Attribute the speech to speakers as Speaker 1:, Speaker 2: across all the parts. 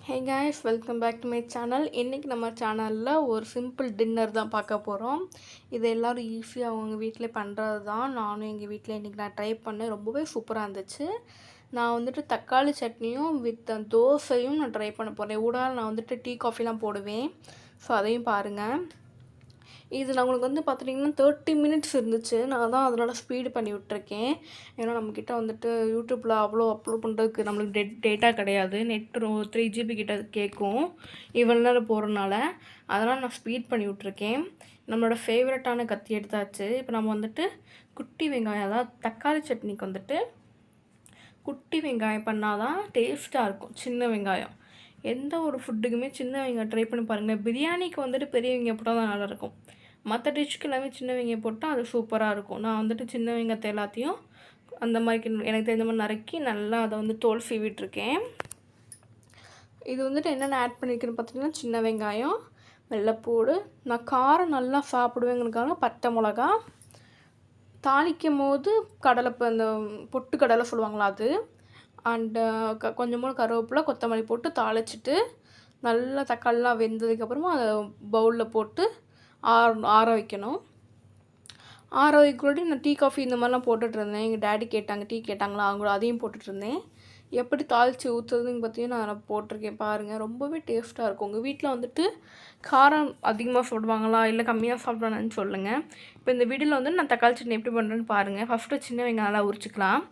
Speaker 1: Hey guys, welcome back to my channel. இன்றைக்கி நம்ம சேனலில் ஒரு சிம்பிள் டின்னர் தான் பார்க்க போகிறோம். இது எல்லோரும் ஈஸியாக அவங்க வீட்டில் பண்ணுறது தான். நானும் எங்கள் வீட்டில் இன்றைக்கி நான் ட்ரை பண்ணேன். ரொம்பவே சூப்பராக இருந்துச்சு. நான் வந்துட்டு தக்காளி சட்னியும் வித் தோசையும் நான் ட்ரை பண்ண போகிறேன். ஊடால நான் வந்துட்டு டீ காஃபிலாம் போடுவேன். ஸோ அதையும் பாருங்கள். இது நான் உங்களுக்கு வந்து பார்த்துட்டிங்கன்னா 30 மினிட்ஸ் இருந்துச்சு. நான் தான் அதனால் ஸ்பீடு பண்ணி விட்டுருக்கேன். ஏன்னா நம்மக்கிட்ட வந்துட்டு யூடியூப்பில் அவ்வளோ அப்லோட் பண்ணுறதுக்கு நம்மளுக்கு டேட்டா கிடையாது. நெட் 3 GB கிட்ட கேட்கும் இவ்வளோ நேரம் போகிறனால. அதனால் நான் ஸ்பீட் பண்ணி விட்ருக்கேன். நம்மளோட ஃபேவரட்டான கத்தி எடுத்தாச்சு. இப்போ நம்ம வந்துட்டு குட்டி வெங்காயம், அதாவது தக்காளி சட்னிக்கு வந்துட்டு குட்டி வெங்காயம் பண்ணால் தான் டேஸ்ட்டாக இருக்கும். சின்ன வெங்காயம் எந்த ஒரு ஃபுட்டுக்குமே சின்ன வெங்காயம் ட்ரை பண்ணி பாருங்கள். பிரியாணிக்கு வந்துட்டு பெரிய வெங்காயம் போட்டால் தான் நல்லாயிருக்கும். மற்ற டிஷ்க்கு எல்லாமே சின்ன வெங்காயம் போட்டால் அது சூப்பராக இருக்கும். நான் வந்துட்டு சின்ன வெங்காயத்தை எல்லாத்தையும் அந்த மாதிரி எனக்கு தெரிஞ்ச மாதிரி நறுக்கி நல்லா அதை வந்து தோல் சீவிட்டுருக்கேன். இது வந்துட்டு என்னென்ன ஆட் பண்ணியிருக்கேன்னு பார்த்தீங்கன்னா, சின்ன வெங்காயம், வெள்ளைப்பூடு, நான் காரம் நல்லா சாப்பிடுவேங்கிறதுக்காக பட்டை மிளகா, தாளிக்கும் போது அந்த பொட்டு கடலை சொல்லுவாங்களா அது, அண்டு கொஞ்சமாக கருவேப்பிலை, கொத்தமல்லி போட்டு தாளிச்சிட்டு நல்லா தக்காளிலாம் வெந்ததுக்கப்புறமா அதை பவுலில் போட்டு ஆற வைக்கணும். ஆற வைக்கிறோடி நான் டீ காஃபி இந்த மாதிரிலாம் போட்டுட்ருந்தேன். எங்கள் டேடி கேட்டாங்க, டீ கேட்டாங்களா, அவங்க அதையும் போட்டுட்ருந்தேன். எப்படி தாளித்து ஊற்றுறதுன்னு பார்த்தீங்கன்னா நான் போட்டிருக்கேன் பாருங்கள். ரொம்பவே டேஸ்ட்டாக இருக்கும். உங்கள் வீட்டில் வந்துட்டு காரம் அதிகமாக சாப்பிடுவாங்களா இல்லை கம்மியாக சாப்பிடுவாங்கன்னு சொல்லுங்கள். இப்போ இந்த வீடியோவில் வந்து நான் தக்காளி சட்னி எப்படி பண்ணுறேன்னு பாருங்கள். ஃபஸ்ட்டு சின்ன வெங்காயம் நல்லா உரிச்சிக்கலாம்.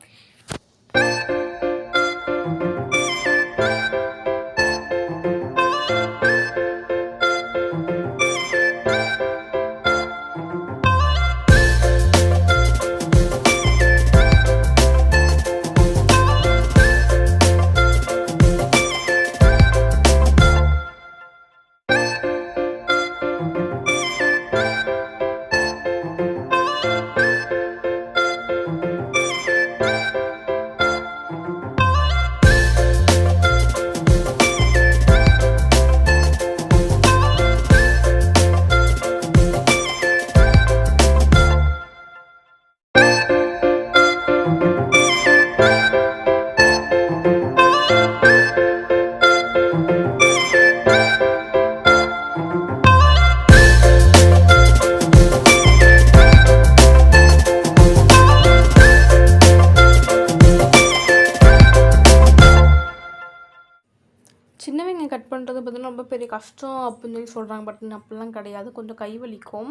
Speaker 1: சின்ன வெங்காயம் கட் பண்ணுறது பார்த்தீங்கன்னா ரொம்ப பெரிய கஷ்டம் அப்படின்னு சொல்லி சொல்கிறாங்க. பட் அப்படிலாம் கிடையாது. கொஞ்சம் கை வலிக்கும்,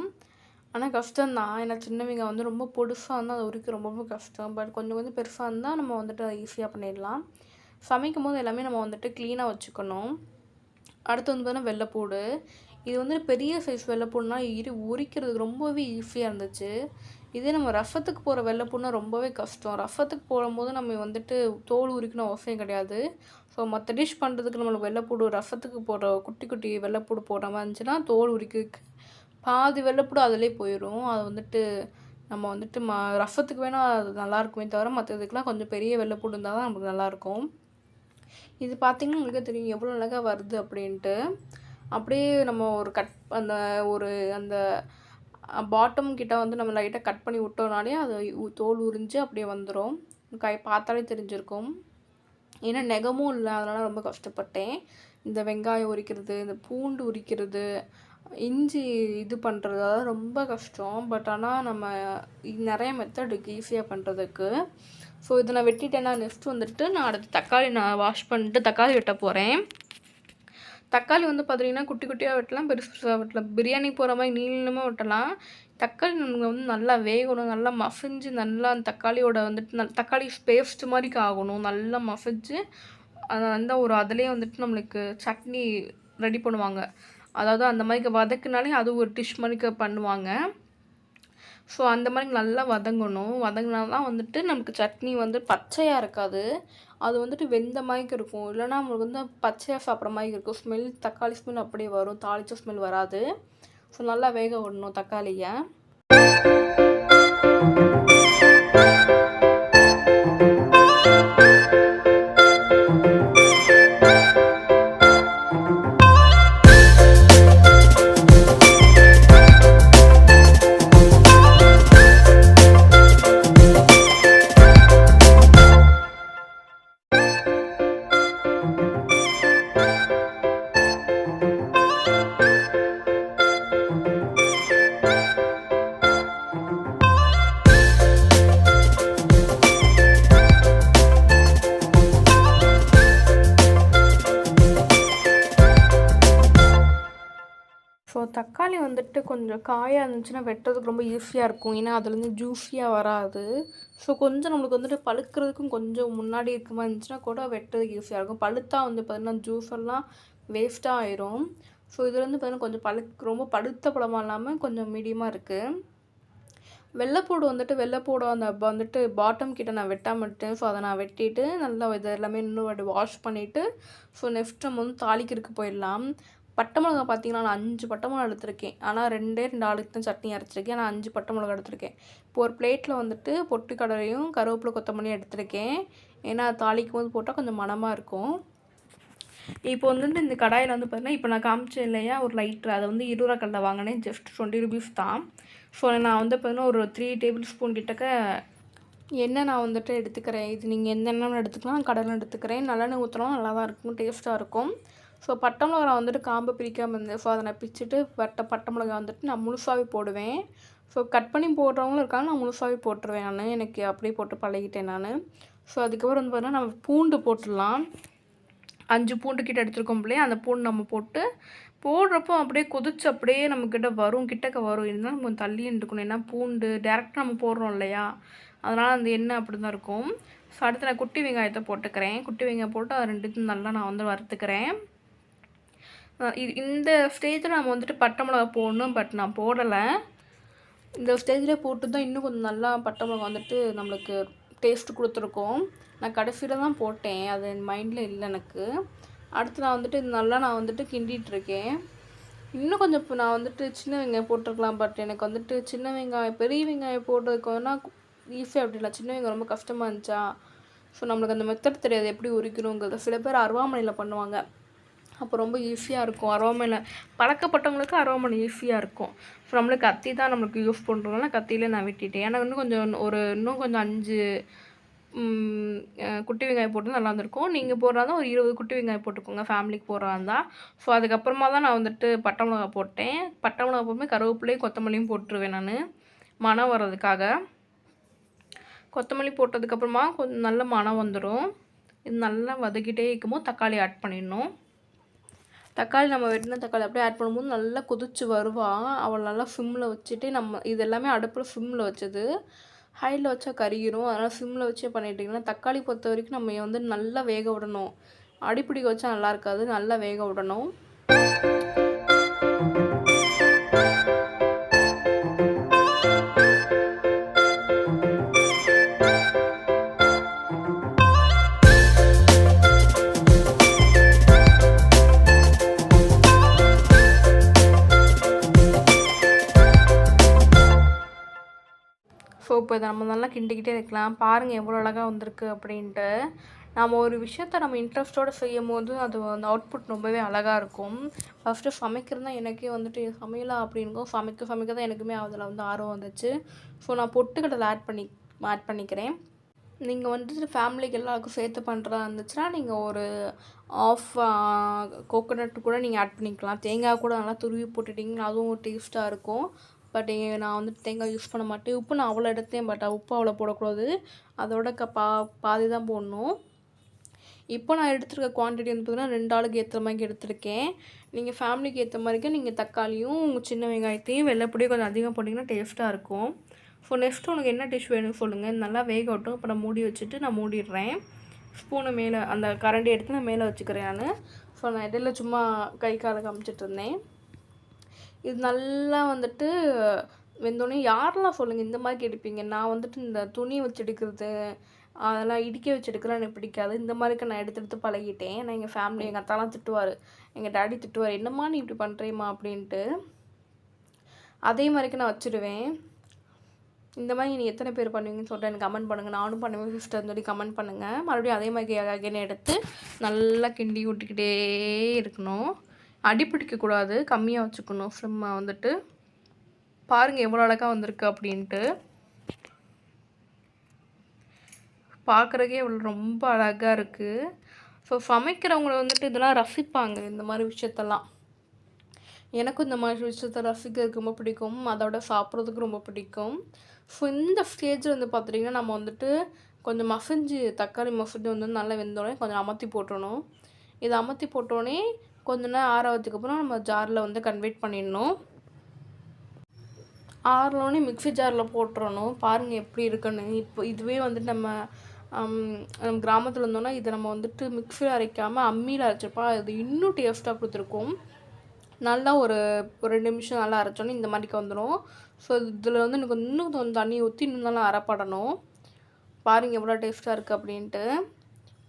Speaker 1: ஆனால் கஷ்டம்தான். ஏன்னா சின்ன வெங்காயம் வந்து ரொம்ப பொடுசாக இருந்தால் அது உரிக்க ரொம்ப கஷ்டம். பட் கொஞ்சம் பெருசாக இருந்தால் நம்ம வந்துட்டு ஈஸியாக பண்ணிடலாம். சமைக்கும் போது எல்லாமே நம்ம வந்துட்டு க்ளீனாக வச்சுக்கணும். அடுத்து வந்து பார்த்தீங்கன்னா வெள்ளைப்பூடு. இது வந்து பெரிய சைஸ் வெள்ளைப்பூடுனா உரிக்கிறதுக்கு ரொம்பவே ஈஸியாக இருந்துச்சு. இதே நம்ம ரசத்துக்கு போகிற வெள்ளைப்பூடுனா ரொம்பவே கஷ்டம். ரசத்துக்கு போடும்போது நம்ம வந்துட்டு தோல் உரிக்கணும் அவசியம் கிடையாது. ஸோ மற்ற டிஷ் பண்ணுறதுக்கு நம்மளுக்கு வெள்ளைப்பூடு, ரசத்துக்கு போடுற குட்டி குட்டி வெள்ளைப்பூடு போடுற மாதிரி இருந்துச்சுன்னா தோல் உரிக்கிறதுக்கு பாதி வெள்ளைப்பூடு அதிலே போயிடும். அது வந்துட்டு நம்ம வந்துட்டு ரசத்துக்கு வேணால் அது நல்லாயிருக்குமே தவிர மற்றதுக்கெலாம் கொஞ்சம் பெரிய வெள்ளைப்பூடு இருந்தால் தான் நமக்கு நல்லாயிருக்கும். இது பார்த்திங்கன்னா உங்களுக்கு தெரியும் எவ்வளோ அழகாக வருது அப்படின்ட்டு. அப்படியே நம்ம அந்த பாட்டம் கிட்ட வந்து நம்ம லைட்டாக கட் பண்ணி விட்டோம்னாலே அது தோல் உரிஞ்சு அப்படியே வந்துடும். பார்த்தாலே தெரிஞ்சிருக்கும். ஏன்னா நெகமும் இல்லை, அதனால் ரொம்ப கஷ்டப்பட்டேன். இந்த வெங்காயம் உரிக்கிறது, இந்த பூண்டு உரிக்கிறது, இஞ்சி இது பண்ணுறது அதெல்லாம் ரொம்ப கஷ்டம். பட் ஆனால் நம்ம நிறைய மெத்தட் இருக்குது ஈஸியாக பண்ணுறதுக்கு. ஸோ இதை நான் வெட்டிட்டேன்னா நெக்ஸ்ட் வந்துட்டு நான் அடுத்து தக்காளி நான் வாஷ் பண்ணிட்டு தக்காளி வெட்ட போகிறேன். தக்காளி வந்து பார்த்திங்கன்னா குட்டி குட்டியாக வெட்டலாம், பெருசாக வெட்டலாம். பிரியாணி போகிற மாதிரி நீளமாக வெட்டலாம். தக்காளி நமக்கு வந்து நல்லா வேகணும், நல்லா மசிஞ்சு நல்லா அந்த தக்காளியோட வந்துட்டு தக்காளி பேஸ்ட் மாதிரி ஆகணும். நல்லா மசிஞ்சு அந்த ஒரு அதுலேயே வந்துட்டு நம்மளுக்கு சட்னி ரெடி பண்ணுவாங்க. அதாவது அந்த மாதிரி வதக்குனாலே அது ஒரு டிஷ் மாதிரி பண்ணுவாங்க. ஸோ அந்த மாதிரி நல்லா வதங்கணும். வதங்கினா தான் வந்துட்டு நமக்கு சட்னி வந்து பச்சையாக இருக்காது. அது வந்துட்டு வெந்த மாதிரி இருக்கும். இல்லைனா நம்மளுக்கு வந்து பச்சையாக சாப்பிட்ற மாதிரி இருக்கும். ஸ்மெல் தக்காளி ஸ்மெல் அப்படியே வரும், தாளித்த ஸ்மெல் வராது. ஸோ நல்லா வேக விடணும் தக்காளியை. ஸோ தக்காளி வந்துட்டு கொஞ்சம் காயாக இருந்துச்சுன்னா வெட்டுறதுக்கு ரொம்ப ஈஸியாக இருக்கும். ஏன்னா அதுலேருந்து ஜூஸியாக வராது. ஸோ கொஞ்சம் நம்மளுக்கு வந்துட்டு பழுக்கிறதுக்கும் கொஞ்சம் முன்னாடி இருக்க மாதிரி இருந்துச்சுன்னா கூட வெட்டுறதுக்கு ஈஸியாக இருக்கும். பழுத்தா வந்து பார்த்தீங்கன்னா ஜூஸ் எல்லாம் வேஸ்ட்டாக ஆயிரும். ஸோ இது வந்து பார்த்தீங்கன்னா கொஞ்சம் ரொம்ப பழுத்த பழமாக இல்லாமல் கொஞ்சம் மீடியமாக இருக்குது. வெள்ளைப்பூடு வெள்ளைப்பூடு அந்த வந்துட்டு பாட்டம் கிட்ட நான் வெட்டாமல் விட்டேன். ஸோ அதை நான் வெட்டிட்டு நல்லா இது எல்லாமே இன்னும் வாட்டி வாஷ் பண்ணிவிட்டு ஸோ நெக்ஸ்ட் நம்ம வந்து தாளிக்கிறதுக்கு போயிடலாம். பட்டை மிளகா பார்த்தீங்கன்னா நான் 5 பட்டை மிளகா எடுத்திருக்கேன். ஆனால் 2 ஆளுக்கு தான் சட்னி அரைச்சிருக்கேன். நான் 5 பட்டை மிளகா எடுத்திருக்கேன். இப்போ ஒரு பிளேட்டில் வந்துட்டு பொட்டுக்கடலையும் கருவேப்பிலை கொத்தமல்லியும் எடுத்திருக்கேன். ஏன்னா தாளிக்கும் போது போட்டால் கொஞ்சம் மணமாக இருக்கும். இப்போ வந்துட்டு இந்த கடாயில் வந்து பார்த்தீங்கன்னா இப்போ நான் காமிச்சேன் இல்லையா ஒரு லைட்ரு, அதை வந்து 20 ரூபா கடையில் வாங்கினேன். ஜஸ்ட் 20 rupees தான். ஸோ நான் வந்து பார்த்தீங்கன்னா ஒரு 3 tablespoon கிட்டக்க எண்ணெய் நான் வந்துட்டு எடுத்துக்கிறேன். இது நீங்கள் எந்த எண்ணெய் எடுத்துக்கலாம், கடலை எடுத்துக்கிறேன். நல்லெண்ணெய் ஊற்றலாம், நல்லா தான் இருக்கும், டேஸ்ட்டாக இருக்கும். ஸோ பட்டை மிளகா வந்துட்டு காம்பை பிரிக்காமல் இருந்தேன். ஸோ அதை நான் பிச்சுட்டு பட்டை மிளகா வந்துட்டு நான் முழுசாகவே போடுவேன். ஸோ கட் பண்ணி போடுறவங்களும் இருக்காங்க, நான் முழுசாகவே போட்டுருவேன். நான் எனக்கு அப்படியே போட்டு பழகிட்டேன் நான். ஸோ அதுக்கப்புறம் வந்து பார்த்தீங்கன்னா நம்ம பூண்டு போட்டுடலாம். 5 பூண்டு கிட்ட எடுத்துருக்கோம் இல்லையா, அந்த பூண்டு நம்ம போடுறப்போ அப்படியே கொதிச்சு அப்படியே நம்மக்கிட்ட வரும், கிட்டக்க வரும். இருந்தாலும் நம்ம கொஞ்சம் தள்ளி இருக்கணும். ஏன்னா பூண்டு டேரெக்டாக நம்ம போடுறோம் இல்லையா, அதனால் அந்த எண்ணெய் அப்படி தான் இருக்கும். ஸோ அடுத்து நான் குட்டி வெங்காயத்தை போட்டுக்கிறேன். குட்டி வெங்காயம் போட்டு அதை 2த்தையும் நல்லா நான் வந்து வறுத்துக்கிறேன். இந்த ஸ்டேஜில் நம்ம வந்துட்டு பட்டை மிளகா போடணும், பட் நான் போடலை. இந்த ஸ்டேஜ்லேயே போட்டு தான் இன்னும் கொஞ்சம் நல்லா பட்டை மிளகா வந்துட்டு நம்மளுக்கு டேஸ்ட்டு கொடுத்துருக்கோம். நான் கடைசியில் தான் போட்டேன், அது என் மைண்டில் இல்லை எனக்கு. அடுத்து நான் வந்துட்டு நல்லா நான் வந்துட்டு கிண்டிகிட்ருக்கேன். இன்னும் கொஞ்சம் இப்போ நான் வந்துட்டு சின்ன வெங்காயம் போட்டிருக்கலாம், பட் எனக்கு வந்துட்டு சின்ன வெங்காயம் பெரிய வெங்காயம் போடுறதுக்கு வேணால் ஈஸியாக அப்படி இல்லை, சின்ன வெங்காயம் ரொம்ப கஷ்டமாக இருந்துச்சா. ஸோ நம்மளுக்கு அந்த மெத்தட் தெரியாது எப்படி உரிக்கணுங்கிறது. சில பேர் அருவாமனையில் பண்ணுவாங்க, அப்போ ரொம்ப ஈஸியாக இருக்கும். அருவாமனையில் பழக்கப்பட்டவங்களுக்கு அருவாமனை ஈஸியாக இருக்கும். ஸோ நம்மளுக்கு கத்தி தான் நம்மளுக்கு யூஸ் பண்ணுறதுனால கத்தியிலே நான் வெட்டிட்டேன். ஏன்னா இன்னும் கொஞ்சம் 5 குட்டி வெங்காயம் போட்டு நல்லா இருந்திருக்கும். நீங்கள் போடுறதா ஒரு 20 குட்டி வெங்காயம் போட்டுக்கோங்க, ஃபேமிலிக்கு போடுறதா இருந்தால். ஸோ அதுக்கப்புறமா தான் நான் வந்துட்டு பட்டை மிளகா போட்டேன். பட்டை மிளகா போட்டுமே கருவேப்பிலையும் கொத்தமல்லியும் போட்டுருவேன் நான், மணம் வர்றதுக்காக. கொத்தமல்லி போட்டதுக்கப்புறமா கொஞ்சம் நல்ல மணம் வந்துடும். இது நல்லா வதக்கிட்டே இருக்கும்போது தக்காளி ஆட் பண்ணிடணும். தக்காளி நம்ம வெட்டின தக்காளி அப்படியே ஆட் பண்ணும்போது நல்லா கொதிச்சு வருவா. அவள் நல்லா சிம்மில் வச்சுட்டு, நம்ம இது எல்லாமே அடுப்பில் சிம்மில் வச்சது, ஹையில் வச்சா கருகிரும். அதனால் சிம்மில் வச்சே பண்ணிட்டிங்கன்னா, தக்காளி பொறுத்த வரைக்கும் நம்ம வந்து நல்லா வேக விடணும். அடிப்பிடிக்க வச்சா நல்லா இருக்காது, நல்லா வேக விடணும். ஸோ இப்போ இதை நம்ம நல்லா கிண்டிக்கிட்டே இருக்கலாம். பாருங்கள் எவ்வளோ அழகாக வந்திருக்கு அப்படின்ட்டு. நம்ம ஒரு விஷயத்த நம்ம இன்ட்ரெஸ்ட்டோடு செய்யும் போது அது அந்த அவுட்புட் ரொம்பவே அழகாக இருக்கும். ஃபஸ்ட்டு சமைக்கிறது தான் எனக்கே வந்துட்டு சமையலா அப்படிங்கும், சமைக்க தான் எனக்குமே அதில் வந்து ஆர்வம் வந்துச்சு. ஸோ நான் பொட்டுக்கடலை ஆட் பண்ணிக்கிறேன். நீங்கள் வந்துட்டு ஃபேமிலிக்கு எல்லாருக்கும் சேர்த்து பண்ணுறதா இருந்துச்சுன்னா நீங்கள் ஒரு ஆஃப் கோகோனட் கூட நீங்கள் ஆட் பண்ணிக்கலாம். தேங்காய் கூட நல்லா துருவி போட்டுட்டிங்கன்னா அதுவும் டேஸ்ட்டாக இருக்கும். பட் நான் வந்துட்டு தேங்காய் யூஸ் பண்ண மாட்டேன். உப்பு நான் அவ்வளோ எடுத்தேன், பட் உப்பு அவ்வளோ போடக்கூடாது, அதோட பாதி தான் போடணும். இப்போ நான் எடுத்துருக்க குவான்டிட்டி வந்து பார்த்தீங்கன்னா 2 ஆளுக்கு ஏற்ற மாதிரி எடுத்திருக்கேன். நீங்கள் ஃபேமிலிக்கு ஏற்ற மாதிரிக்கு நீங்கள் தக்காளியும் சின்ன வெங்காயத்தையும் வெள்ளைப்பொடியும் கொஞ்சம் அதிகம் போட்டிங்கன்னா டேஸ்ட்டாக இருக்கும். ஸோ நெக்ஸ்ட்டு உனக்கு என்ன டிஷ் வேணும்னு சொல்லுங்கள், நல்லா வேகட்டும். இப்போ நான் மூடி வச்சுட்டு நான் மூடிடுறேன். ஸ்பூனை மேலே அந்த கரண்டி எடுத்து நான் மேலே வச்சுக்கிறேன் நான். ஸோ நான் இடையில சும்மா கை காலை காமிச்சிட்டு இருந்தேன். இது நல்லா வந்துட்டு வெந்தோடனே யாரெல்லாம் சொல்லுங்கள் இந்த மாதிரி எடுப்பீங்க. நான் வந்துட்டு இந்த துணி வச்சு எடுக்கிறது, அதெல்லாம் இடிக்க வச்சு எடுக்கலாம் எனக்கு பிடிக்காது. இந்த மாதிரிக்கு நான் எடுத்து பழகிட்டேன். நான் எங்கள் ஃபேமிலி எங்கள் அத்தாலாம் திட்டுவார், எங்கள் டேடி திட்டுவார், என்னம்மா நீ இப்படி பண்ணுறேம்மா அப்படின்ட்டு. அதே மாதிரிக்கு நான் வச்சுடுவேன். இந்த மாதிரி நீங்கள் எத்தனை பேர் பண்ணுவீங்கன்னு சொல்லிட்டு எனக்கு கமெண்ட் பண்ணுங்கள். நானும் பண்ணுவேன் சிஸ்டர்னு சொல்லி கமெண்ட் பண்ணுங்கள். மறுபடியும் அதே மாதிரி அகைன் எடுத்து நல்லா கிண்டி விட்டுக்கிட்டே இருக்கணும். அடிப்பிடிக்கக்கூடாது, கம்மியாக வச்சுக்கணும் ஃப்ளேமை வந்துட்டு. பாருங்கள் எவ்வளோ அழகாக வந்திருக்கு அப்படின்ட்டு. பார்க்குறக்கே இவ்வளோ ரொம்ப அழகாக இருக்குது. ஸோ சமைக்கிறவங்கள வந்துட்டு இதெல்லாம் ரசிப்பாங்க, இந்த மாதிரி விஷயத்தெல்லாம். எனக்கும் இந்த மாதிரி விஷயத்த ரசிக்கிறதுக்கு ரொம்ப பிடிக்கும், அதோட சாப்பிட்றதுக்கு ரொம்ப பிடிக்கும். ஸோ இந்த ஸ்டேஜில் வந்து பார்த்துட்டிங்கன்னா நம்ம வந்துட்டு கொஞ்சம் தக்காளி மசிஞ்சு வந்து நல்லா வெந்தோடனே கொஞ்சம் அமர்த்தி போட்டுடணும். இதை அமர்த்தி போட்டோடனே கொஞ்ச நேரம் ஆற வச்சதுக்கப்புறம் நம்ம ஜாரில் வந்து கன்வெர்ட் பண்ணிடணும். ஆறுனோடனே மிக்ஸி ஜாரில் போட்டுறணும். பாருங்கள் எப்படி இருக்குன்னு. இப்போ இதுவே வந்துட்டு நம்ம நம்ம கிராமத்தில் இருந்தோம்னா இதை நம்ம வந்துட்டு மிக்ஸியில் அரைக்காமல் அம்மியில் அரைச்சிப்பா அது இன்னும் டேஸ்ட்டாக கொடுத்துருக்கும். நல்லா ஒரு 2 நிமிஷம் நல்லா அரைச்சோன்னே இந்த மாதிரிக்கு வந்துடும். ஸோ இதில் வந்து எனக்கு இன்னும் கொஞ்சம் தண்ணி ஊற்றி இன்னும் நல்லா அரைப்படணும். பாருங்கள் எவ்வளோ டேஸ்ட்டாக இருக்குது அப்படின்ட்டு.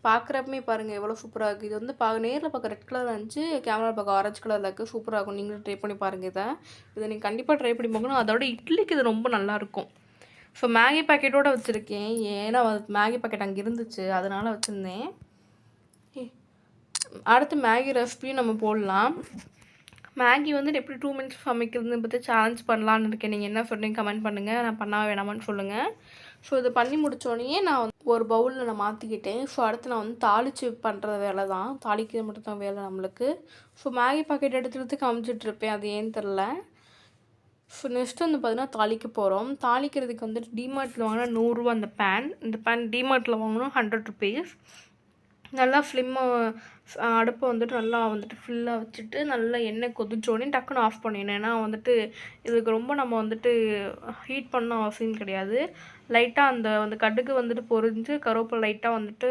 Speaker 1: பார்க்குறப்பமே பாருங்கள் எவ்வளோ சூப்பராக இருக்குது. இது வந்து நேரில் பார்க்க ரெட் கலரில் இருந்துச்சு, கேமரா பார்க்க ஆரஞ்சு கலரில் இருக்குது. சூப்பராக இருக்கும். நீங்களும் ட்ரை பண்ணி பாருங்கள் இதை நீங்கள் கண்டிப்பாக ட்ரை பண்ணி பார்க்கணும். அதோட இட்லிக்கு இது ரொம்ப நல்லாயிருக்கும். ஸோ மேகி பாக்கெட்டோடு வச்சுருக்கேன். ஏன்னா மேகி பாக்கெட் அங்கே இருந்துச்சு, அதனால் வச்சுருந்தேன். அடுத்து மேகி ரெசிபியும் நம்ம போடலாம். மேகி வந்துட்டு எப்படி 2 மினிட்ஸ் சமைக்கிறதுன்னு பற்றி சேலஞ்ச் பண்ணலான்னு இருக்கேன். நீங்கள் என்ன சொல்கிறீங்க கமெண்ட் பண்ணுங்கள். நான் பண்ணா வேணாமான்னு சொல்லுங்கள். ஸோ இதை பண்ணி முடித்தோடனே நான் வந்து ஒரு பவுலில் நான் மாற்றிக்கிட்டேன். ஸோ அடுத்து நான் வந்து தாளித்து பண்ணுற வேலை தான். தாளிக்கிறது மட்டும் தான் வேலை நம்மளுக்கு. ஸோ மேகி பாக்கெட் எடுத்து காமிச்சிட்ருப்பேன், அது ஏன்னு தெரில. ஸோ நெக்ஸ்ட்டு வந்து பார்த்தீங்கன்னா தாளிக்க போகிறோம். தாளிக்கிறதுக்கு வந்துட்டு டிமார்ட்டில் வாங்கினா 100 ரூபா இந்த பேன். இந்த பேன் டிமார்ட்டில் வாங்கணும் 100 ருபீஸ். நல்லா அடுப்பை வந்துட்டு நல்லா வந்துட்டு ஃபுல்லாக வச்சுட்டு நல்லா எண்ணெய் கொதிச்சோடனே டக்குன்னு ஆஃப் பண்ணிடணும். ஏன்னா வந்துட்டு இதுக்கு ரொம்ப நம்ம வந்துட்டு ஹீட் பண்ண அவசியம் கிடையாது. லைட்டாக அந்த கடுகு வந்துட்டு பொரிஞ்சு கருவேப்பிலை லைட்டாக வந்துட்டு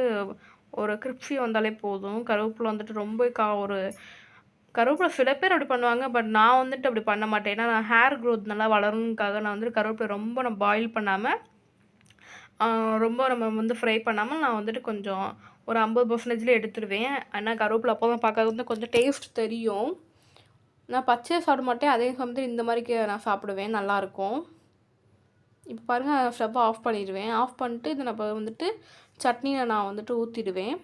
Speaker 1: ஒரு கிரிப்ஸி வந்தாலே போதும். கருவேப்பிலை வந்துட்டு ரொம்ப ஒரு கருவேப்பிலை சில பேர் அப்படி பண்ணுவாங்க. பட் நான் வந்துட்டு அப்படி பண்ண மாட்டேன். ஏன்னா நான் ஹேர் க்ரோத் நல்லா வளரணுக்காக நான் வந்துட்டு கருவேப்பிலை ரொம்ப நம்ம பாயில் பண்ணாமல் ரொம்ப நம்ம வந்து ஃப்ரை பண்ணாமல் நான் வந்துட்டு கொஞ்சம் ஒரு 50% எடுத்துடுவேன். ஏன்னா கருவேப்பிலை அப்போ தான் பார்க்கறது வந்து கொஞ்சம் டேஸ்ட் தெரியும். நான் பச்சையாக சாப்பிட மாட்டேன், அதே சமயத்தில் இந்த மாதிரிக்கு நான் சாப்பிடுவேன், நல்லாயிருக்கும். இப்போ பாருங்கள் ஸ்டவ்வை ஆஃப் பண்ணிடுவேன். ஆஃப் பண்ணிட்டு இதை நம்ம வந்துட்டு சட்னியில் நான் வந்துட்டு ஊற்றிடுவேன்.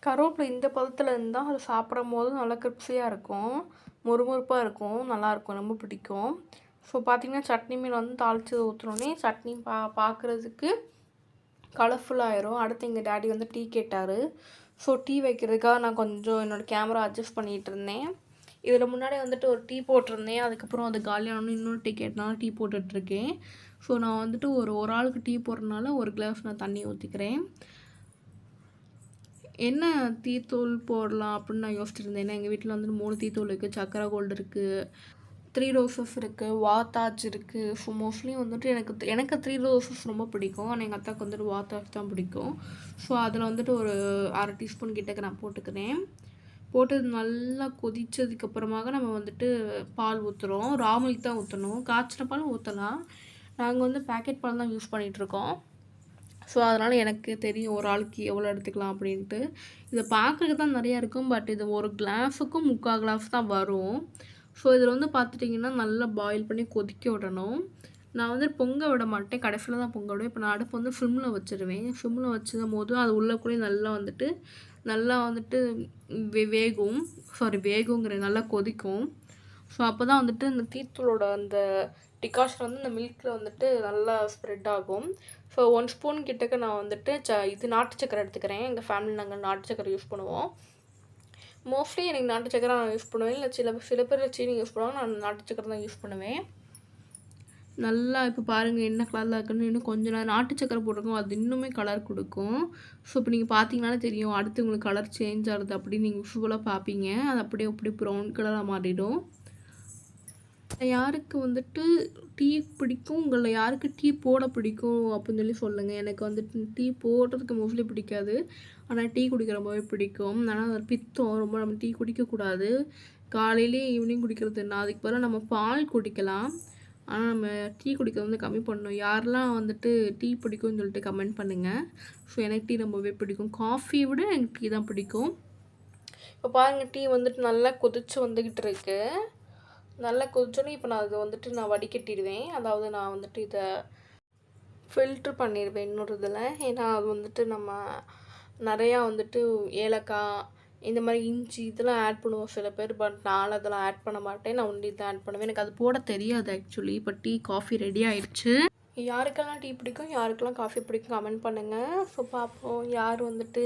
Speaker 1: கருவேப்பிலை இந்த பதத்தில் இருந்தால் அது சாப்பிடும் போது நல்லா கிரிப்ஸியாக இருக்கும், முறுமுறுப்பாக இருக்கும், நல்லாயிருக்கும், ரொம்ப பிடிக்கும். ஸோ பார்த்திங்கன்னா சட்னி மீன் வந்து தாளித்து ஊற்றுனோடனே சட்னி பார்க்குறதுக்கு கலர்ஃபுல்லாகிடும். அடுத்து எங்கள் டேடி வந்து டீ கேட்டார். ஸோ டீ வைக்கிறதுக்காக நான் கொஞ்சம் என்னோடய கேமரா அட்ஜஸ்ட் பண்ணிகிட்டு இருந்தேன். இதில் முன்னாடி வந்துட்டு ஒரு டீ போட்டிருந்தேன். அதுக்கப்புறம் அது காலியானோன்னு இன்னொரு டீ கேட்டனால டீ போட்டுட்ருக்கேன். ஸோ நான் வந்துட்டு ஒரு ஆளுக்கு டீ போடுறதுனால ஒரு கிளாஸ் நான் தண்ணி ஊற்றிக்கிறேன். என்ன டீத்தூள் போடலாம் அப்படின்னு நான் யோசிச்சுருந்தேன். ஏன்னா எங்கள் வீட்டில் வந்துட்டு 3 டீத்தூள் இருக்குது. சக்கரை கோல்டு இருக்குது, 3 ரோசஸ் இருக்குது, வாத்தாஜ் இருக்குது. ஸோ மோஸ்ட்லி வந்துட்டு எனக்கு 3 ரோசஸ் ரொம்ப பிடிக்கும். ஆனால் எங்கள் அத்தாவுக்கு வந்துட்டு வாத்தாஜ் தான் பிடிக்கும். ஸோ அதில் வந்துட்டு ஒரு 1/2 டீஸ்பூன் கிட்டக்க நான் போட்டுக்கிறேன். போட்டு நல்லா கொதித்ததுக்கப்புறமாக நம்ம வந்துட்டு பால் ஊற்றுறோம். ரா மில்க் தான் ஊற்றணும், காய்ச்சின பால் ஊற்றலாம். நாங்கள் வந்து பேக்கெட் பால் தான் யூஸ் பண்ணிகிட்ருக்கோம். ஸோ அதனால் எனக்கு தெரியும் ஒரு ஆளுக்கு எவ்வளோ எடுத்துக்கலாம் அப்படின்ட்டு. இதை பார்க்குறதுக்கு தான் நிறையா இருக்கும். பட் இது ஒரு கிளாஸுக்கும் 3/4 கிளாஸ் தான் வரும். ஸோ இதில் வந்து பார்த்துட்டிங்கன்னா நல்லா பாயில் பண்ணி கொதிக்க விடணும். நான் வந்து பொங்க விட மாட்டேன், கடைசியில் தான் பொங்க விடுவேன். இப்போ நான் அடுப்பு வந்து ஃபிம்மில் வச்சுருவேன். ஃபிம்மில் வச்சுக்கும் போது அது உள்ளக்குள்ளேயே நல்லா வந்துட்டு வேகுங்கிற நல்லா கொதிக்கும். ஸோ அப்போ தான் வந்துட்டு இந்த டீத்தூளோட அந்த டிகாஷன் வந்து இந்த மில்கில் வந்துட்டு நல்லா ஸ்ப்ரெட் ஆகும். ஸோ 1 ஸ்பூன் கிட்டக்க நான் வந்துட்டு இது நாட்டு சக்கரை எடுத்துக்கிறேன். எங்கள் ஃபேமிலியில் நாங்கள் நாட்டு சக்கரை யூஸ் பண்ணுவோம். மோஸ்ட்லி எனக்கு நாட்டு சக்கரை நான் யூஸ் பண்ணுவேன். இல்லை சில பேர் சீனி யூஸ் பண்ணுவாங்க. நான் நாட்டு சக்கரை தான் யூஸ் பண்ணுவேன். நல்லா இப்போ பாருங்கள் என்ன கலரில் இருக்குன்னு. இன்னும் கொஞ்சம் நேரம் நாட்டு சக்கரை போட்டிருக்கோம், அது இன்னுமே கலர் கொடுக்கும். ஸோ இப்போ நீங்கள் பார்த்தீங்கன்னாலே தெரியும் அடுத்து உங்களுக்கு கலர் சேஞ்ச் ஆகுது அப்படின்னு நீங்கள் விஷுவலாக பார்ப்பீங்க. அது அப்படியே ப்ரௌன் கலராக மாறிடும். யாருக்கு வந்துட்டு டீ பிடிக்கும், உங்களில் யாருக்கு டீ போட பிடிக்கும் அப்படின்னு சொல்லுங்கள். எனக்கு வந்துட்டு டீ போடுறதுக்கு மோஸ்ட்லி பிடிக்காது, ஆனால் டீ குடிக்க ரொம்பவே பிடிக்கும். ஆனால் அது பித்தம், ரொம்ப நம்ம டீ குடிக்கக்கூடாது. காலையிலே ஈவினிங் குடிக்கிறது என்ன, அதுக்கு பதிலாக நம்ம பால் குடிக்கலாம். ஆனால் நம்ம டீ குடிக்கிறது வந்து கம்மி பண்ணணும். யாரெல்லாம் வந்துட்டு டீ பிடிக்கும்னு சொல்லிட்டு கமெண்ட் பண்ணுங்கள். ஸோ எனக்கு டீ ரொம்பவே பிடிக்கும். காஃபியை விட எனக்கு டீ தான் பிடிக்கும். இப்போ பாருங்கள் டீ வந்துட்டு நல்லா கொதிச்சு வந்துக்கிட்டு இருக்கு. நல்லா கொதிச்சோன்னே இப்போ நான் அதை வந்துட்டு நான் வடிகட்டிடுவேன். அதாவது நான் வந்துட்டு இதை ஃபில்ட்ரு பண்ணிடுவேன் இன்னொரு இதில். ஏன்னா அது வந்துட்டு நம்ம நிறையா வந்துட்டு ஏலக்காய் இந்த மாதிரி இஞ்சி இதெல்லாம் ஆட் பண்ணுவோம் சில பேர். பட் நான் அதெல்லாம் ஆட் பண்ண மாட்டேன். நான் ஒன்லி இதை ஆட் பண்ணுவேன். எனக்கு அது போட தெரியாது ஆக்சுவலி. இப்போ டீ காஃபி ரெடி ஆயிடுச்சு. யாருக்கெல்லாம் டீ பிடிக்கும், யாருக்கெல்லாம் காஃபி பிடிக்கும் கமெண்ட் பண்ணுங்கள். ஸோ பார்ப்போம் யார் வந்துட்டு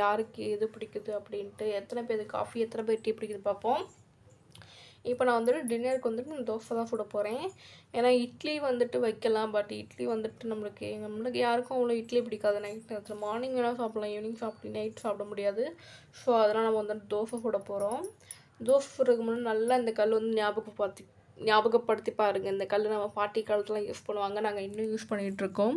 Speaker 1: யாருக்கு எது பிடிக்குது அப்படின்ட்டு. எத்தனை பேர் காஃபி, எத்தனை பேர் டீ பிடிக்குது பார்ப்போம். இப்போ நான் வந்துட்டு டின்னருக்கு வந்துட்டு நான் தோசை தான் சுட போகிறேன். ஏன்னா இட்லி வந்துட்டு வைக்கலாம். பட் இட்லி வந்துட்டு நம்மளுக்கு யாருக்கும் அவ்வளோ இட்லி பிடிக்காது நைட் நேரத்தில். மார்னிங் வேணால் சாப்பிட்லாம், ஈவினிங் சாப்பிட்டு நைட் சாப்பிட முடியாது. ஸோ அதனால் நம்ம வந்துட்டு தோசை சுட போகிறோம். தோசை சுடுறதுக்கு முன்னாடி நல்லா இந்த கல் வந்து ஞாபகப்படுத்தி பாருங்கள். இந்த கல் நம்ம பாட்டி காலத்துலாம் யூஸ் பண்ணுவாங்க, நாங்கள் இன்னும் யூஸ் பண்ணிகிட்ருக்கோம்.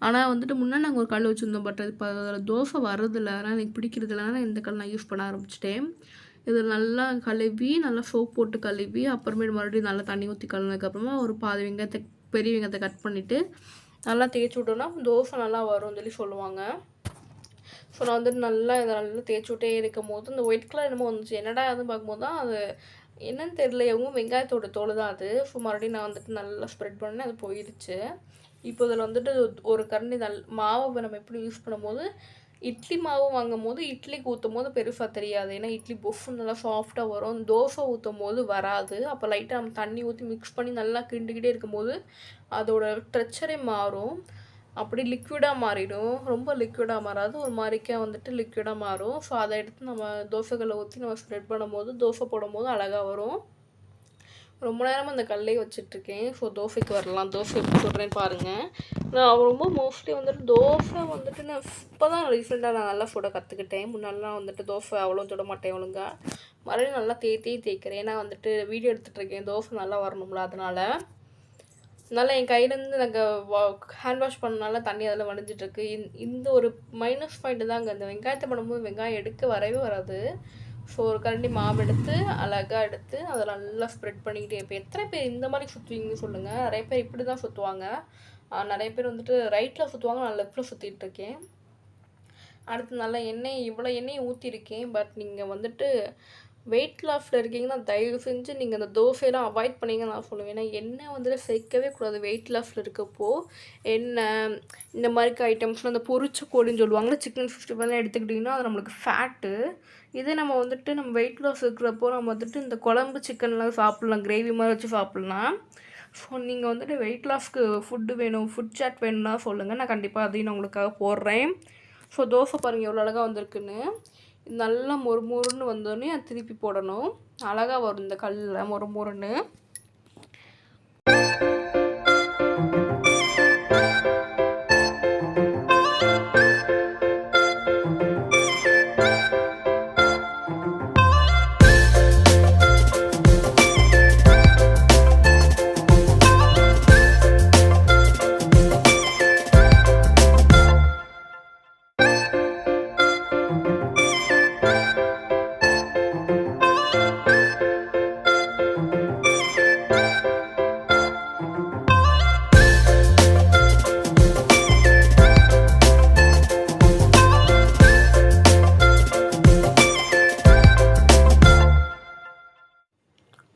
Speaker 1: ஆனால் வந்துட்டு முன்னாடி நாங்கள் ஒரு கல் வச்சுருந்தோம். பட் அது இப்போ அதில் தோசை வரதில்லை, அதனால் எனக்கு பிடிக்கிறதில்ல. ஆனால் இந்த கல் நான் யூஸ் பண்ண ஆரம்பிச்சிட்டேன். இது நல்லா கழுவி, நல்லா சோப் போட்டு கழுவி, அப்புறமேட்டு மறுபடியும் நல்லா தண்ணி ஊற்றி கழுவினதுக்கப்புறமா ஒரு பாதி பெரிய வெங்காயத்தை கட் பண்ணிவிட்டு நல்லா தேய்ச்சி விட்டோன்னா தோசை நல்லா வரும்னு சொல்லுவாங்க. ஸோ நான் வந்துட்டு நல்லா இதை நல்லா தேய்ச்சி விட்டே இருக்கும் போது இந்த ஒயிட் கலர் என்னமோ வந்துச்சு. என்னடா அதுன்னு பார்க்கும்போது தான் அது என்னன்னு தெரியல, எவங்க வெங்காயத்தோட தோல் தான் அது. ஸோ மறுபடியும் நான் வந்துட்டு நல்லா ஸ்ப்ரெட் பண்ணேன், அது போயிடுச்சு. இப்போ இதில் வந்துட்டு ஒரு கரண்டி மாவை நம்ம எப்படி யூஸ் பண்ணும்போது, இட்லி மாவு வாங்கும்போது இட்லிக்கு ஊற்றும் போது பெருசாக தெரியாது. ஏன்னா இட்லி பொஃப்னு நல்லா சாஃப்டாக வரும். தோசை ஊற்றும் போது வராது. அப்போ லைட்டாக நம்ம தண்ணி ஊற்றி மிக்ஸ் பண்ணி நல்லா கிண்டிக்கிட்டே இருக்கும்போது அதோட ஸ்ட்ரக்சரே மாறும். அப்படி லிக்விடாக மாறிடும். ரொம்ப லிக்விடாக மாறாது, ஒரு மாதிரிக்கா வந்துட்டு லிக்விடாக மாறும். ஸோ அதை எடுத்து நம்ம தோசைகளை ஊற்றி நம்ம ஸ்ப்ரெட் பண்ணும்போது தோசை போடும்போது அழகாக வரும். ரொம்ப நேரமாக அந்த கல்லே வச்சிட்ருக்கேன். ஸோ தோசைக்கு வரலாம். தோசை எப்படி சுடுறேன்னு பாருங்கள். நான் ரொம்ப மோஸ்ட்லி வந்துட்டு தோசை வந்துட்டு நான் இப்போ தான் ரீசெண்டாக நான் நல்லா சுட கற்றுக்கிட்டேன். முன்னாடிலாம் வந்துட்டு தோசை அவ்வளோ சுட மாட்டேன் ஒழுங்காக. மறுபடியும் நல்லா தேய்க்கிறேன். ஏன்னா வந்துட்டு வீடியோ எடுத்துகிட்ருக்கேன், தோசை நல்லா வரணும்ல, அதனால். அதனால் என் கையிலேருந்து நாங்கள் ஹேண்ட் வாஷ் பண்ணனால தண்ணி அதில் வடிஞ்சிட்ருக்கு. இந்த ஒரு மைனஸ் பாயிண்ட்டு தாங்க. இந்த வெங்காயத்தை பண்ணும்போது வெங்காயம் எடுக்க வரவே வராது. ஸோ ஒரு கரண்டி மாவு எடுத்து அழகாக எடுத்து அதை நல்லா ஸ்ப்ரெட் பண்ணிக்கிட்டே இருப்பேன். எத்தனை பேர் இந்த மாதிரி சுற்றுவீங்கன்னு சொல்லுங்கள். நிறைய பேர் இப்படி தான் சுற்றுவாங்க. நிறைய பேர் வந்துட்டு ரைட்டில் சுற்றுவாங்க, நான் லெஃப்டில் சுற்றிட்டுருக்கேன். அடுத்து நல்லா இவ்வளோ எண்ணெயை ஊற்றிருக்கேன். பட் நீங்கள் வந்துட்டு வெயிட் லாஸில் இருக்கீங்கன்னா தயவு செஞ்சு நீங்கள் அந்த தோசையெல்லாம் அவாய்ட் பண்ணிங்கன்னு நான் சொல்லுவேன். ஏன்னா எண்ணெய் வந்துட்டு சேர்க்கவே கூடாது வெயிட் லாஸில் இருக்கப்போ. எண்ணெய் இந்த மாதிரி ஐட்டம்ஸ்லாம் அந்த பொரிச்ச கோழின்னு சொல்லுவாங்க, சிக்கன் 65 எடுத்துக்கிட்டிங்கன்னா அது நம்மளுக்கு ஃபேட்டு. இதே நம்ம வந்துட்டு நம்ம வெயிட் லாஸ் இருக்கிறப்போ நம்ம வந்துட்டு இந்த குழம்பு சிக்கன்லாம் சாப்பிட்லாம், கிரேவி மாதிரி வச்சு சாப்பிட்லாம். ஸோ நீங்கள் வந்துட்டு வெயிட் லாஸ்க்கு ஃபுட்டு வேணும், ஃபுட் சாட் வேணும்னா சொல்லுங்கள், நான் கண்டிப்பாக அதையும் நான் உங்களுக்காக போடுறேன். ஸோ தோசை பாருங்கள் எவ்வளோ அழகாக வந்திருக்குன்னு. நல்லா மொறுமொறுன்னு வந்தோடனே அது திருப்பி போடணும். அழகாக வரும் இந்த கல்லில் மொறுமொறுன்னு.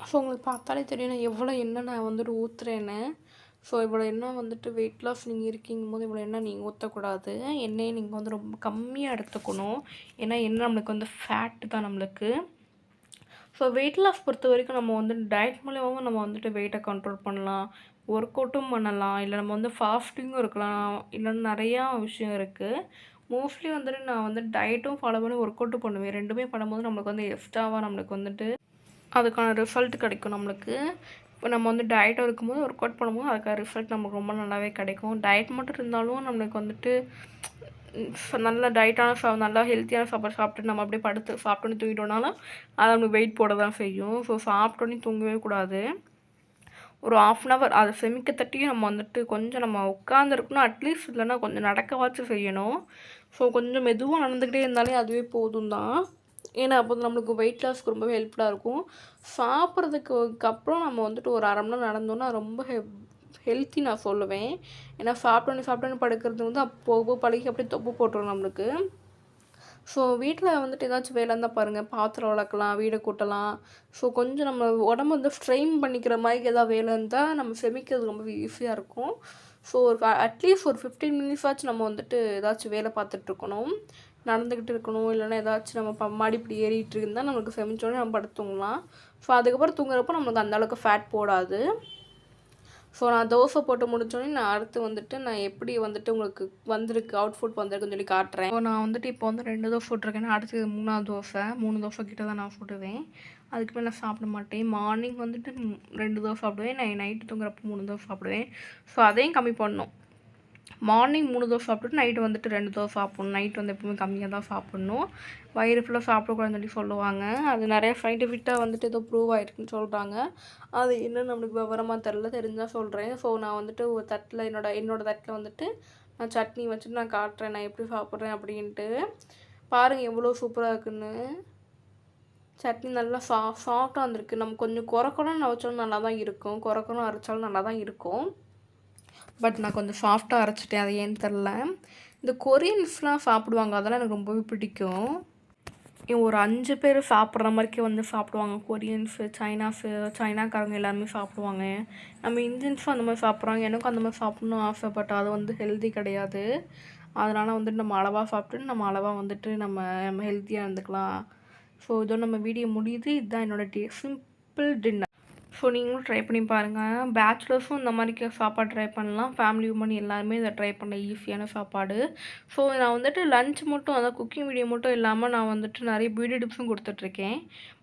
Speaker 1: ஸோ உங்களுக்கு பார்த்தாலே தெரியும் நான் எவ்வளோ எண்ணெய் நான் வந்துட்டு ஊற்றுறேன்னு. ஸோ இவ்வளோ எண்ணெய் வந்துட்டு வெயிட் லாஸ் நீங்கள் இருக்கீங்கும் போது இவ்வளோ எண்ணெய் நீங்கள் ஊற்றக்கூடாது. எண்ணெயை நீங்கள் வந்து ரொம்ப கம்மியாக எடுத்துக்கணும். ஏன்னா எண்ணெய் நம்மளுக்கு வந்து ஃபேட்டு தான் நம்மளுக்கு. ஸோ வெயிட் லாஸ் பொறுத்த வரைக்கும் நம்ம வந்து டயட் மூலியமாகவும் நம்ம வந்துட்டு வெயிட்டை கண்ட்ரோல் பண்ணலாம், ஒர்க் அவுட்டும் பண்ணலாம், இல்லை நம்ம வந்து ஃபாஸ்டிங்கும் இருக்கலாம், இல்லைன்னா நிறையா விஷயம் இருக்குது. மோஸ்ட்லி வந்துட்டு நான் வந்து டயட்டும் ஃபாலோ பண்ணி ஒர்க் அவுட்டும் பண்ணுவேன். ரெண்டுமே பண்ணும்போது நம்மளுக்கு வந்து எக்ஸ்ட்ராவாக நம்மளுக்கு வந்துட்டு அதுக்கான ரிசல்ட் கிடைக்கும் நம்மளுக்கு. இப்போ நம்ம வந்து டயட்டாக இருக்கும்போது ஒர்க் அவுட் பண்ணும்போது அதுக்கான ரிசல்ட் நமக்கு ரொம்ப நல்லாவே கிடைக்கும். டயட் மட்டும் இருந்தாலும் நம்மளுக்கு வந்துட்டு நல்ல டயட்டான நல்லா ஹெல்த்தியான சாப்பாடு சாப்பிட்டு நம்ம அப்படியே சாப்பிட்டோன்னே தூங்கிட்டோம்னாலும் அது நம்மளுக்கு வெயிட் போட தான் செய்யும். ஸோ சாப்பிட்டோன்னே தூங்கவே கூடாது. ஒரு 1/2 hour அதை செமிக்க தட்டியும் நம்ம வந்துட்டு கொஞ்சம் நம்ம உட்காந்துருக்கணும். அட்லீஸ்ட் இல்லைன்னா கொஞ்சம் நடக்கவாச்சும் செய்யணும். ஸோ கொஞ்சம் மெதுவாக நடந்துக்கிட்டே இருந்தாலே அதுவே போதும் தான். ஏன்னா அப்போ நம்மளுக்கு வெயிட் லாஸ்க்கு ரொம்பவே ஹெல்ப்ஃபுல்லாக இருக்கும். சாப்பிட்றதுக்கு அப்புறம் நம்ம வந்துட்டு ஒரு 1/2 மணி நேரம் நடந்தோன்னா ரொம்ப ஹெல்த்தி நான் சொல்லுவேன். ஏன்னா சாப்பிட்டோன்னே படுக்கிறது வந்து அப்போ பழகி அப்படியே தொப்பு போட்டுரும் நம்மளுக்கு. ஸோ வீட்டில் வந்துட்டு ஏதாச்சும் வேலை இருந்தால் பாருங்கள், பாத்திரம் விளக்கலாம், வீடை கூட்டலாம். ஸோ கொஞ்சம் நம்ம உடம்பு வந்து ஸ்ட்ரெயின் பண்ணிக்கிற மாதிரி ஏதாவது வேலை இருந்தால் நம்ம செமிக்கிறது ரொம்ப ஈஸியாக இருக்கும். ஸோ அட்லீஸ்ட் ஒரு 15 மினிட்ஸாச்சும் நம்ம வந்துட்டு ஏதாச்சும் வேலை பார்த்துட்ருக்கணும், நடந்துக்கிட்டு இருக்கணும். இல்லைன்னா ஏதாச்சும் நம்ம மாடி இப்படி ஏறிட்டு இருந்தால் நம்மளுக்கு செமிச்சோடனே நம்ம படுத்து தூங்கலாம். ஸோ அதுக்கப்புறம் தூங்குறப்போ நம்மளுக்கு அந்தளவுக்கு ஃபேட் போடாது. ஸோ நான் தோசை போட்டு முடிச்சோடனே நான் அடுத்து வந்துட்டு நான் எப்படி வந்துட்டு உங்களுக்கு வந்திருக்கு அவுட்ஃபுட் வந்திருக்குன்னு சொல்லி காட்டுறேன். ஸோ நான் வந்துட்டு இப்போ வந்து 2 தோசை சுட்டுருக்கேன்னா அடுத்தது 3வது தோசை 3 தோசை கிட்ட தான் நான் சுடுவேன். அதுக்கு மேலே நான் சாப்பிட மாட்டேன். மார்னிங் வந்துட்டு 2 தோசை சாப்பிடுவேன். நான் நைட்டு தூங்குறப்போ 3 தோசை சாப்பிடுவேன். ஸோ அதையும் கம்மி பண்ணணும். மார்னிங் 3 தோசை சாப்பிட்டுட்டு நைட்டு வந்துட்டு 2 தோசை சாப்பிட்ணும். நைட் வந்து எப்பவுமே கம்மியாக தான் சாப்பிட்ணும். வயிறு ஃபுல்லாக சாப்பிடக்கூடாதுன்னு சொல்லி சொல்லுவாங்க. அது நிறைய சயின்டிஃபிக்காக வந்துட்டு ஏதோ ப்ரூவ் ஆகிருக்குன்னு சொல்கிறாங்க. அது என்னன்னு நம்மளுக்கு விவரமாக தெரிஞ்சால் சொல்கிறேன். ஸோ நான் வந்துட்டு ஒரு தட்டில் என்னோட தட்டில் வந்துட்டு நான் சட்னி வச்சுட்டு நான் காட்டுறேன் நான் எப்படி சாப்பிட்றேன் அப்படின்ட்டு. பாருங்கள் எவ்வளோ சூப்பராக இருக்குன்னு. சட்னி நல்லா சாஃப்டாக வந்திருக்கு. நம்ம கொஞ்சம் குறக்கணும் வச்சாலும் நல்லா தான் இருக்கும். குறக்கணும் அரைச்சாலும் நல்லா தான் இருக்கும். பட் நான் கொஞ்சம் சாஃப்டாக அரைச்சிட்டேன். அது ஏன்னு தெரில. இந்த கொரியன்ஸ்லாம் சாப்பிடுவாங்க. அதெல்லாம் எனக்கு ரொம்பவே பிடிக்கும். ஒரு 5 பேர் சாப்பிட்ற மாதிரிக்கே வந்து சாப்பிடுவாங்க. கொரியன்ஸு, சைனாக்காரங்க எல்லாருமே சாப்பிடுவாங்க. நம்ம இந்தியன்ஸும் அந்த மாதிரி சாப்பிட்றாங்க. எனக்கும் அந்த மாதிரி சாப்பிட்ணுன்னு ஆசை. பட் அது வந்து ஹெல்தி கிடையாது. அதனால் வந்துட்டு நம்ம அளவாக சாப்பிட்டுட்டு நம்ம அளவாக வந்துட்டு நம்ம ஹெல்த்தியாக இருந்துக்கலாம். ஸோ இதோ நம்ம வீடியோ முடியுது. இதுதான் என்னோடய சிம்பிள் டின்னர். ஸோ நீங்களும் ட்ரை பண்ணி பாருங்கள். பேச்சுலர்ஸும் இந்த மாதிரி சாப்பாடு ட்ரை பண்ணலாம். ஃபேமிலி உமன் எல்லாருமே இதை ட்ரை பண்ண ஈஸியான சாப்பாடு. ஸோ நான் வந்துட்டு லஞ்ச் மட்டும் அதாவது குக்கிங் வீடியோ மட்டும் இல்லாமல் நான் வந்துட்டு நிறைய பியூட்டி டிப்ஸும் கொடுத்துட்ருக்கேன்.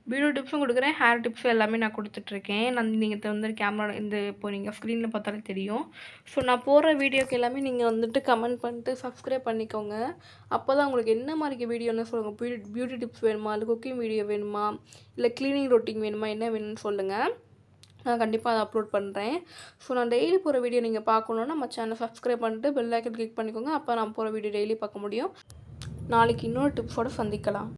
Speaker 1: பியூட்டி டிப்ஸும் கொடுக்குறேன். ஹேர் டிப்ஸும் எல்லாமே நான் கொடுத்துட்ருக்கேன். நீங்கள் வந்து கேமரா இப்போ நீங்கள் ஸ்க்ரீனில் பார்த்தாலே தெரியும். ஸோ நான் போடுற வீடியோக்கு எல்லாமே நீங்கள் வந்துட்டு கமெண்ட் பண்ணிட்டு சப்ஸ்கிரைப் பண்ணிக்கோங்க. அப்போ தான் உங்களுக்கு என்ன மாதிரி வீடியோன்னு சொல்லுங்கள். பியூட்டி டிப்ஸ் வேணுமா, இல்லை குக்கிங் வீடியோ வேணுமா, இல்லை க்ளீனிங் ரொட்டீன் வேணுமா, என்ன வேணும்னு சொல்லுங்கள். நான் கண்டிப்பாக அதை அப்லோட் பண்ணுறேன். ஸோ நான் டெய்லி போகிற வீடியோ நீங்கள் பார்க்கணுன்னா நம்ம சேனல் சப்ஸ்கிரைப் பண்ணிட்டு பெல் ஐக்கன் கிளிக் பண்ணிக்கோங்க. அப்போ நான் போகிற வீடியோ டெய்லி பார்க்க முடியும். நாளைக்கு இன்னொரு டிப்ஸோடு சந்திக்கலாம்.